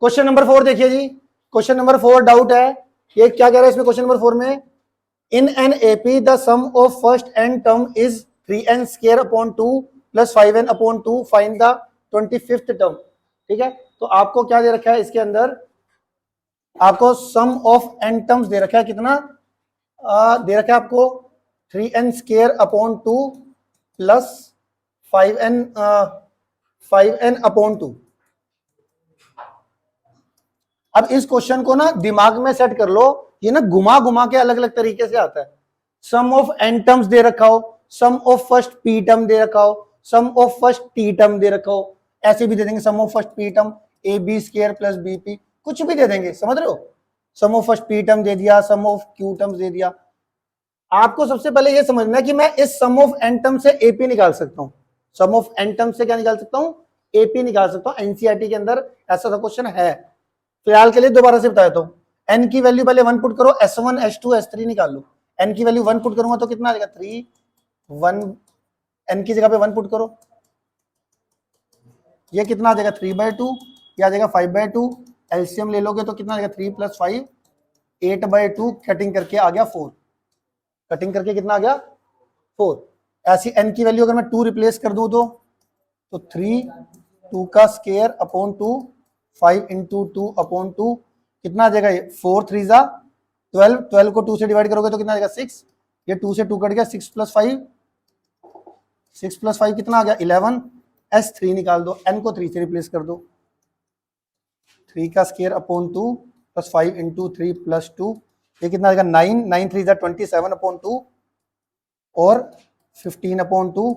Question number 4 देखिए जी, question number 4 doubt है, ये क्या कह रहा है इसमें क्वेश्चन नंबर 4 में, in n AP the sum of first n term is 3n square upon 2 plus 5n upon 2, find the 25th term. ठीक है, तो आपको क्या दे रखा है इसके अंदर, आपको सम ऑफ एन टर्म्स दे रखा है, कितना दे रखा है आपको 3n square upon 2 plus 5n upon 2। अब इस क्वेश्चन को ना दिमाग में सेट कर लो, ये ना घुमा घुमा के अलग अलग तरीके से आता है। सम ऑफ एन टर्म्स दे रखा हो, sum of first p term दे रखा हो, sum of first t term दे रखा हो, ऐसे भी दे देंगे sum of first p term a b square plus b p, कुछ भी दे देंगे, समझ रहे हो। Sum of first p term दे दिया, सम ऑफ क्यू टर्म्स दे दिया। आपको सबसे पहले ये समझना है कि मैं इस सम ऑफ एन टर्म से एपी निकाल सकता हूं। सम ऑफ एन टर्म से क्या निकाल सकता हूं, एपी निकाल सकता हूं। एनसीईआरटी के अंदर ऐसा सा क्वेश्चन है। फिलहाल के लिए दोबारा से बताया तो एन की वैल्यू पहले 1 पुट करो, S1 S2 S3 निकाल लो। एन की वैल्यू 1 पुट करूंगा तो कितना आ जाएगा 3 1, एन की जगह पे 1 पुट करो, ये कितना आ जाएगा 3/2, ये आ जाएगा 5/2। एलसीएम ले लोगे तो कितना आ जाएगा 3 + 5 8/2, कटिंग करके आ गया 4, कटिंग करके कितना आ गया 4। ऐसी एन की वैल्यू अगर मैं 2 रिप्लेस कर दूं तो 3 2 का स्क्वायर अपॉन 2 5 × 2 अपॉन 2 कितना आ जाएगा, ये 4 3 जा 12, 12 को 2 से डिवाइड करोगे तो कितना आ जाएगा 6, ये 2 से 2 कट गया, 6 + 5 6 + 5 कितना आ गया 11। S3 निकाल दो, n को 3 से रिप्लेस कर दो, 3 का स्क्वायर अपॉन 2 प्लस 5 × 3 + 2, ये कितना आ जाएगा 9 9 3 जा 27 अपॉन 2 और 15 अपॉन 2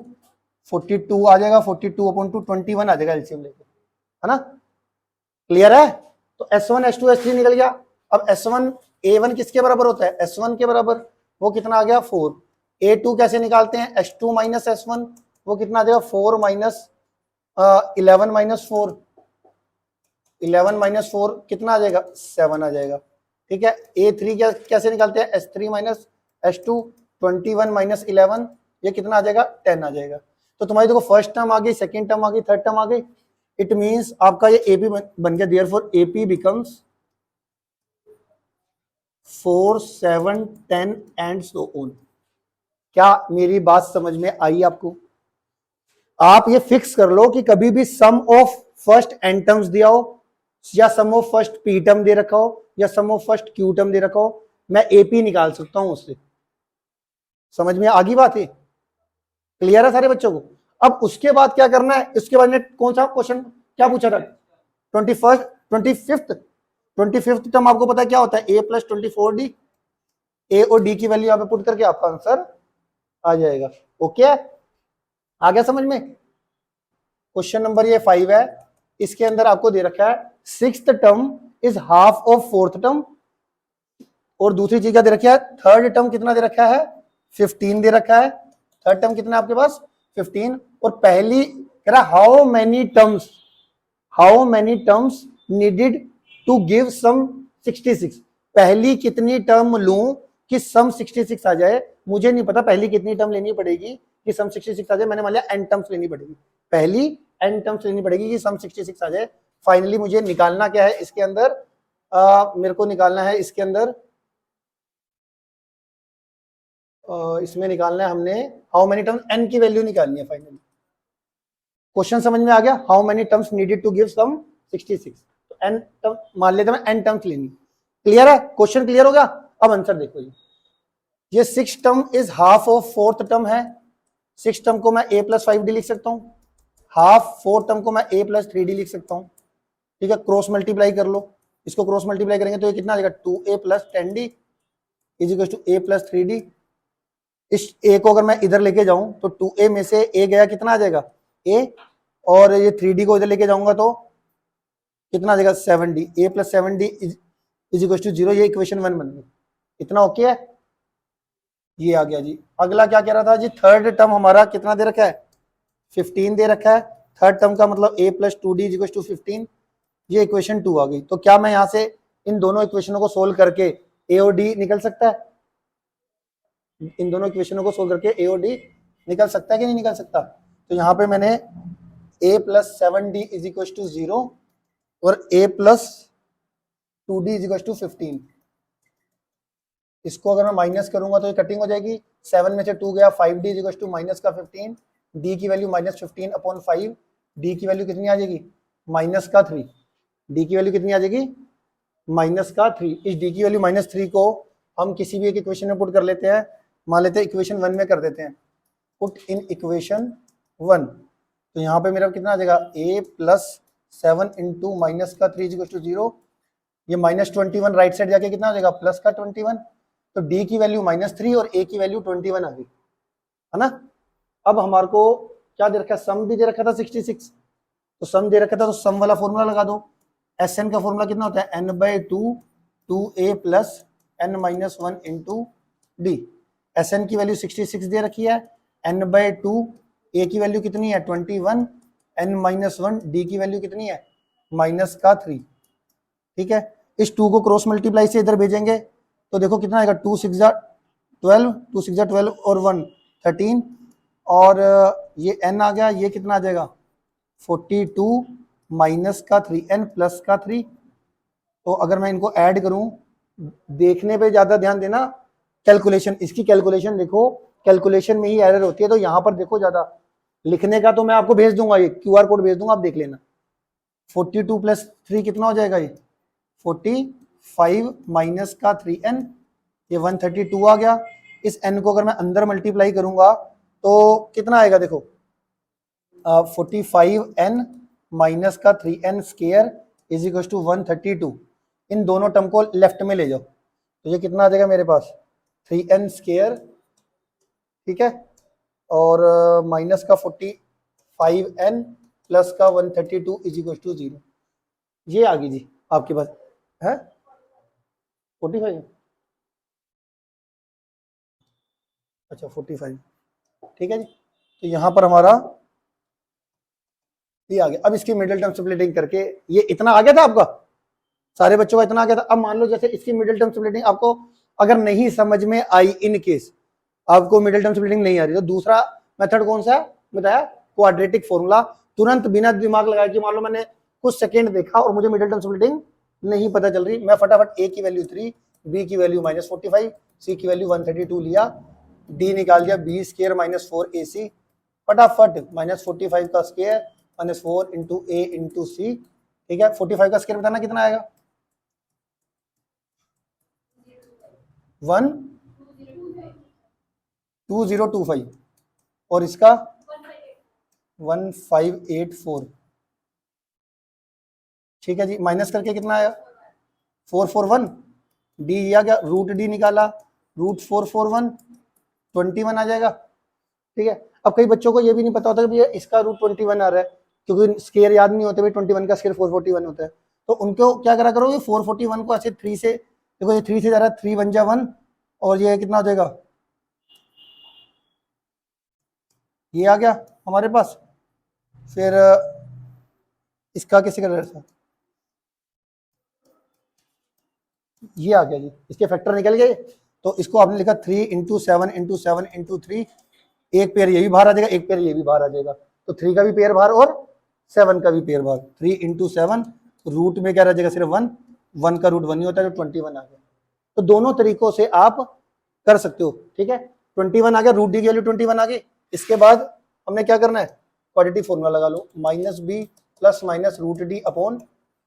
42 आ जाएगा, 42 अपॉन 2 21 आ जाएगा एलसीएम लेके, है ना। क्लियर है। तो S1 S2 S3 निकल गया। अब S1 A1 किसके बराबर होता है, S1 के बराबर, वो कितना आ गया 4। A2 कैसे निकालते हैं, S2 - S1, वो कितना आ जाएगा 4 - 11 - 4, 11 - 4 कितना आ जाएगा 7 आ जाएगा। ठीक है, A3 कैसे निकालते हैं, S3 - S2 21 - 11, ये कितना आ जाएगा 10 आ जाएगा। तो तुम्हारी देखो फर्स्ट टर्म आ गई, सेकंड टर्म आ गई, थर्ड टर्म आ गई। इट मींस आपका ये एपी बन गया, therefore AP becomes 4 7 10 and so on. क्या मेरी बात समझ में आई आपको। आप ये फिक्स कर लो कि कभी भी सम ऑफ फर्स्ट एन टर्म्स दिया हो, या सम ऑफ फर्स्ट पी टर्म दे रखा हो, या सम ऑफ फर्स्ट क्यू टर्म दे रखा हो, मैं एपी निकाल सकता हूं उससे। समझ में आ गई बात है, क्लियर है सारे बच्चों को। अब उसके बाद क्या करना है, इसके बाद में कौन सा क्वेश्चन क्या पूछा था, 25th टर्म आपको पता है क्या होता है, a + 24d। ए और डी की वैल्यू यहां पे पुट करके आपका आंसर आ जाएगा। ओके, आ गया समझ में। क्वेश्चन नंबर ये 5 है, इसके अंदर आपको दे रखा है 6th term is half of 4th term, और दूसरी चीज क्या दे रखा है, थर्ड टर्म कितना दे रखा है 15 दे रखा है। थर्ड टर्म कितना है आपके पास 15, और पहली कह रहा how many terms needed to give sum 66, पहली कितनी टर्म लूं कि सम 66 आ जाए। मुझे नहीं पता पहली कितनी टर्म लेनी पड़ेगी कि सम 66 आ जाए, मैंने मान लिया n टर्म्स लेनी पड़ेगी, पहली n टर्म्स लेनी पड़ेगी कि सम 66 आ जाए। फाइनली मुझे निकालना क्या है इसके अंदर, मेरे को निकालना है इसके अंदर, इसमें निकालना है हमने हाउ मेनी टर्म्स, n की वैल्यू निकालनी है फाइनली। क्वेश्चन समझ में आ गया, how many terms needed to give sum 66, तो n टर्म मान लेते हैं, n टर्म्स लेनी। क्लियर है, क्वेश्चन क्लियर हो गया। अब आंसर देखो जी, ये 6 term is half of 4th term है, 6 टर्म को मैं a + 5d लिख सकता हूं, हाफ 4 टर्म को मैं a + 3d लिख सकता हूं। ठीक है, क्रॉस मल्टीप्लाई कर लो, इसको क्रॉस मल्टीप्लाई करेंगे तो ये कितना आ जाएगा 2a + 10d = a + 3d। इस a को अगर मैं इधर लेके जाऊं तो 2a में से a गया, कितना आ जाएगा a, और ये 3d को इधर लेके जाऊंगा तो कितना आ जाएगा 7d, a + 7d = 0, ये इक्वेशन 1 बन गई। इतना ओके है, ये आ गया जी। अगला क्या कह रहा था जी, थर्ड टर्म हमारा कितना दे रखा है 15 दे रखा है, थर्ड टर्म का मतलब a + 2d = 15, ये इक्वेशन 2 आ गई। तो क्या मैं यहां से इन दोनों इक्वेशनों को सोल्व करके a और d निकल सकता है, इन दोनों इक्वेशनों को सोल्व करके a और d निकल सकता है कि नहीं निकल सकता। तो यहाँ पे मैंने a + 7d = 0 और a plus 2d is equal to 15। इसको अगर मैं माइनस करूंगा तो ये कटिंग हो जाएगी, 7 में से 2 गया, 5d is equal to minus का 15, d की वैल्यू माइनस 15 अपॉन 5, d की वैल्यू कितनी आ जाएगी, माइनस का 3, d की वैल्यू कितनी आ जाएगी, माइनस का 3। इस d की वैल्यू माइनस 3 को हम किसी भी एक इक्वेशन में पुट कर लेते हैं, मान लेते हैं इक्वेशन 1 में कर देते हैं, पुट इन इक्वेशन 1। तो यहाँ पे मेरा कितना आ जाएगा, a प्लस 7 इंटू माइनस का 3 इज टू 0, ये माइनस 21 राइट साइड जाके कितना हो जाएगा, प्लस का 21। तो d की वैल्यू माइनस 3 और a की वैल्यू 21 आ गई, है ना। अब हमारे को क्या दे रखा है, सम भी दे रखा था 66, तो सम दे रखा था, तो सम वाला फॉर्मूला लगा दो। Sn का फॉर्मूला कितना होता है, n/2 2a plus n-1 into D. Sn की वैल्यू 66 दे रखी है, n/2 a की वैल्यू कितनी है 21, n-1 d की वैल्यू कितनी है माइनस का 3। ठीक है, इस 2 को क्रॉस मल्टीप्लाई से इधर भेजेंगे तो देखो कितना आएगा, 2 6 12, 2 6 12 और 1 13, और ये n आ गया, ये कितना आ जाएगा 42 माइनस का 3n प्लस का 3। तो अगर मैं इनको ऐड करूं, देखने पे ज्यादा ध्यान देना, कैलकुलेशन, इसकी कैलकुलेशन देखो, कैलकुलेशन में ही एरर होती है, तो यहां पर देखो ज्यादा, लिखने का तो मैं आपको भेज दूंगा, ये QR कोड भेज दूंगा, आप देख लेना। 42 प्लस 3 कितना हो जाएगा, ये 45 माइनस का 3n, ये 132 आ गया। इस n को अगर मैं अंदर मल्टीप्लाई करूंगा तो कितना आएगा, देखो 45n माइनस का 3n square is equal to 132। इन दोनों टर्म को लेफ्ट में ले जाओ, तो ये कितना आ जाएगा मेरे पास 3n स्क्वायर, ठीक है, और माइनस का 45n प्लस का 132 इज इक्वल टू 0। ये आ गई जी आपके पास है 45, अच्छा 45, ठीक है जी। तो यहाँ पर हमारा ये आ गया। अब इसकी मिडिल टर्म स्प्लिटिंग करके, ये इतना आ गया था आपका, सारे बच्चों का इतना आ गया था। अब मान लो जैसे इसकी मिडिल टर्म स्प्लिटिंग आपको अगर नहीं समझ में आई, इन केस आपको मिडिल टर्म स्प्लिटिंग नहीं आ रही, तो दूसरा मेथड कौन सा है बताया, क्वाड्रेटिक फॉर्मूला। तुरंत बिना दिमाग लगाए कि मान लो मैंने कुछ सेकेंड देखा और मुझे मिडिल टर्म स्प्लिटिंग नहीं पता चल रही, मैं फटाफट a की वैल्यू 3, b की वैल्यू -45, c की वैल्यू 132 लिया, d निकाल दिया, b स्क्वायर माइनस 4ac, फटाफट -45 का स्क्वायर -4 इंटू a इंटू सी, ठीक है। 45 का स्क्वायर बताना कितना आएगा, 12025, और इसका 1584, ठीक है जी। माइनस करके कितना आया 441, डी आ गया, रूट डी निकाला, रूट 441 21 आ जाएगा, ठीक है। अब कई बच्चों को ये भी नहीं पता होता कि भैया इसका रूट 21 आ रहा है, क्योंकि स्केयर याद नहीं होते भाई, 21 का स्केयर 441 होता है। तो उनको क्या करा करोगे, 441 को ऐसे 3 से, देखो ये 3 से जा रहा है, 3 1 जा 1, और ये कितना हो जाएगा, ये आ गया हमारे पास। फिर इसका कैसे कर रहा था, ये आ गया जी, इसके फैक्टर निकल गए। तो इसको आपने लिखा 3 इंटू 7 इंटू 7 इंटू 3, एक पेयर ये भी बाहर आ जाएगा, एक पेयर ये भी बाहर आ जाएगा, तो 3 का भी पेयर बाहर और 7 का भी पेयर बाहर। 3 इंटू 7, रूट में क्या रह जाएगा सिर्फ 1, 1 का रूट 1 ही होता है, तो 21 आ गया। तो दोनों तरीकों से आप कर सकते हो, ठीक है। 21 आ गया, रूट डी की वैल्यू 21 आ गई। इसके बाद हमने क्या करना है, क्वाड्रेटिक फॉर्मूला लगा लो, minus b plus minus root d upon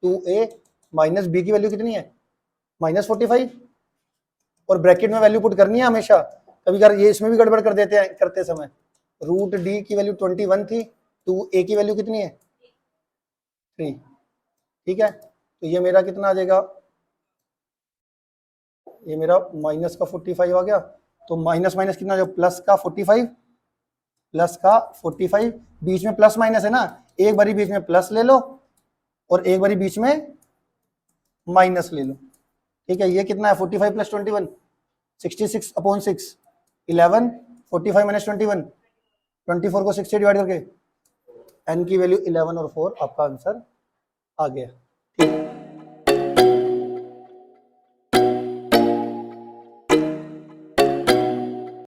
2a, minus b की वैल्यू कितनी है -45, और ब्रैकेट में वैल्यू पुट करनी है हमेशा, कभी कभार ये इसमें भी गड़बड़ कर देते हैं करते समय। रूट डी की वैल्यू 21 थी, 2a की वैल्यू कितनी है 3, ठीक है। तो ये मेरा कितना आ जाएगा, ये मेरा माइनस का 45 आ गया, तो माइनस माइनस कितना आ जाएगा, प्लस का 45, प्लस का 45, बीच में प्लस माइनस है ना, एक बारी बीच में प्लस ले लो और एक बारी बीच में माइनस ले लो, ठीक है। ये कितना है 45 प्लस 21, 66 अपॉन 6, 11, 45 माइनस 21, 24 को 6 से डिवाइड करके n की वैल्यू 11 और 4, आपका आंसर आ गया, ठीक है।